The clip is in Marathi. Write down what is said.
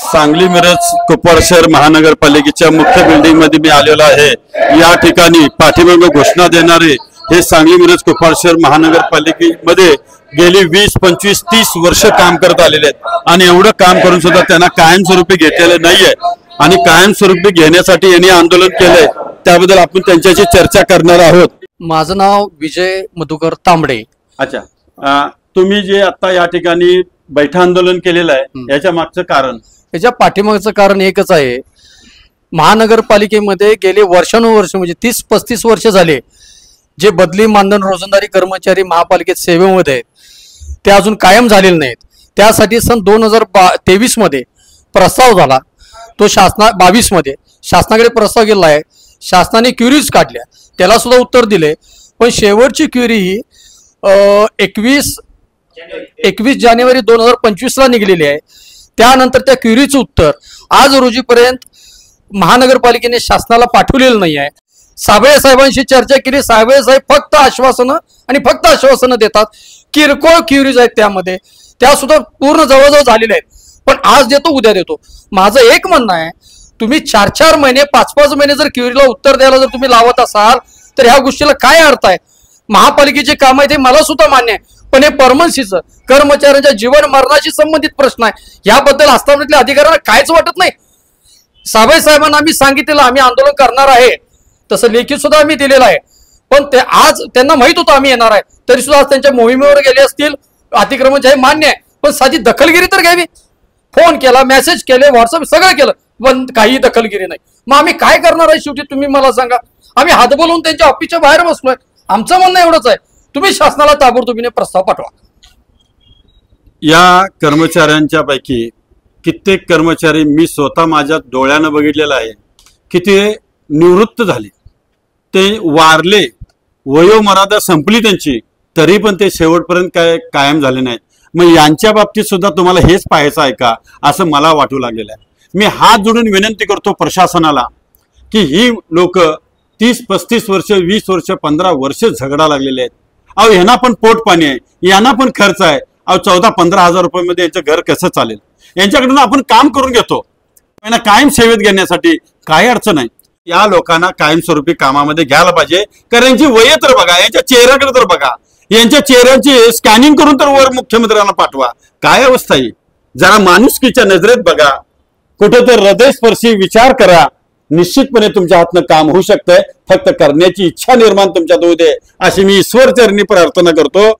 सांगली मिरज कुपवाड शहर महानगरपालिकेच्या मुख्य बिल्डिंग मध्ये मी आलेलो आहे। या ठिकाणी पाठीमागे घोषणा देणारे हे सांगली मिरज कुपवाड शहर महानगरपालिकेमध्ये गेली 20, 25, 30 वर्ष काम करत आलेले आहेत आणि एवढं काम करून सुद्धा त्यांना कायमस्वरूपी घेतलेलं नाहीये आणि कायमस्वरूपी घेण्यासाठी यांनी आंदोलन केलंय। त्याबद्दल आपण त्यांच्याशी चर्चा करणार आहोत। माझं नाव विजय मधुकर तांबडे। अच्छा, तुम्ही जे आता या ठिकाणी बैठा आंदोलन केलेलं आहे याच्या मागचं कारण? याच्या पाठीमागचं कारण एकच आहे, महानगरपालिकेमध्ये गेले वर्षानुवर्ष म्हणजे 30-35 वर्ष झाले जे बदली मानधन रोजंदारी कर्मचारी महापालिकेत सेवेमध्ये आहेत ते अजून कायम झालेले नाहीत। त्यासाठी सन 2023 मध्ये प्रस्ताव झाला, तो 22 मध्ये शासनाकडे प्रस्ताव गेला आहे। शासनाने क्युरीज काढल्या, त्याला सुद्धा उत्तर दिले, पण शेवटची क्युरी ही 21 जानेवारी 2025 ला निघलेली आहे। त्यानंतर त्या क्युरीचं उत्तर आज रोजीपर्यंत महानगरपालिकेने शासनाला पाठवलेलं नाही आहे। साबळे साहेबांशी चर्चा केली, साबळे साहेब फक्त आश्वासनं देतात। किरकोळ क्युरीज आहेत त्यामध्ये, त्या सुद्धा पूर्ण जवळजवळ झालेल्या आहेत, पण आज देतो उद्या देतो। माझं एक म्हणणं आहे, तुम्ही 4-4 महिने 5-5 महिने जर क्युरीला उत्तर द्यायला जर तुम्ही लावत असाल तर ह्या गोष्टीला काय अर्थ आहे? महापालिकेचे काम आहे ते मला सुद्धा मान्य आहे, पण हे परमनन्सीचं कर्मचाऱ्यांच्या जीवन मरणाशी संबंधित प्रश्न आहे, याबद्दल आस्थापनेतल्या अधिकाऱ्यांना काहीच वाटत नाही। साबळे साहेबांना आम्ही सांगितलेलं आम्ही आंदोलन करणार आहे, तसं लेखी सुद्धा आम्ही दिलेलं आहे, पण ते आज त्यांना माहित होतं आम्ही येणार आहे, तरी सुद्धा आज त्यांच्या मोहिमेवर गेले असतील। अतिक्रमण हे मान्य आहे, पण साधी दखलगिरी तर घ्यावी। फोन केला, मेसेज केले, व्हॉट्सअप सगळं केलं, पण काही दखलगिरी नाही। मग आम्ही काय करणार आहे शेवटी तुम्ही मला सांगा? आम्ही हात बोलवून त्यांच्या ऑफिसच्या बाहेर बसलोय। आमचं म्हणणं एवढंच आहे, तुम्ही शासनाला ताबडतोबीने प्रस्ताव पाठवा। या कर्मचाऱ्यांच्या पैकी कित्येक कर्मचारी मी स्वतः माझ्या डोळ्यानं बघितलेलं आहे की ते निवृत्त झाले, ते वारले, वयोमर्यादा संपली त्यांची, तरी पण ते शेवटपर्यंत कायम झाले नाहीत। मग यांच्या बाबतीत सुद्धा तुम्हाला हेच पाहायचं आहे का, असं मला वाटू लागलेलं आहे। मी हात जोडून विनंती करतो प्रशासनाला की ही लोक 30-35 वर्ष, 20 वर्ष, 15 वर्ष झगडा लागलेले आहेत। अहो यांना पण पोट पाणी आहे, यांना पण खर्च आहे। अहो 14-15 हजार रुपयामध्ये यांचं घर कसं चालेल? यांच्याकडून आपण काम करून घेतो, यांना कायम सेवेत घेण्यासाठी काही अडचण नाही। या लोकांना कायमस्वरूपी कामामध्ये घ्यायला पाहिजे, कारण यांची वय तर बघा, यांच्या चेहऱ्याकडे तर बघा, यांच्या चेहऱ्याची स्कॅनिंग करून तर वर मुख्यमंत्र्यांना पाठवा। काय अवस्था आहे? जरा माणुसकीच्या नजरेत बघा, कुठं तर हृदयस्पर्शी विचार करा। निश्चितपणे तुमच्या हातनं काम होऊ शकतंय, फक्त करण्याची इच्छा निर्माण तुमच्यात होऊ दे, अशी मी ईश्वर चरणी प्रार्थना करतो।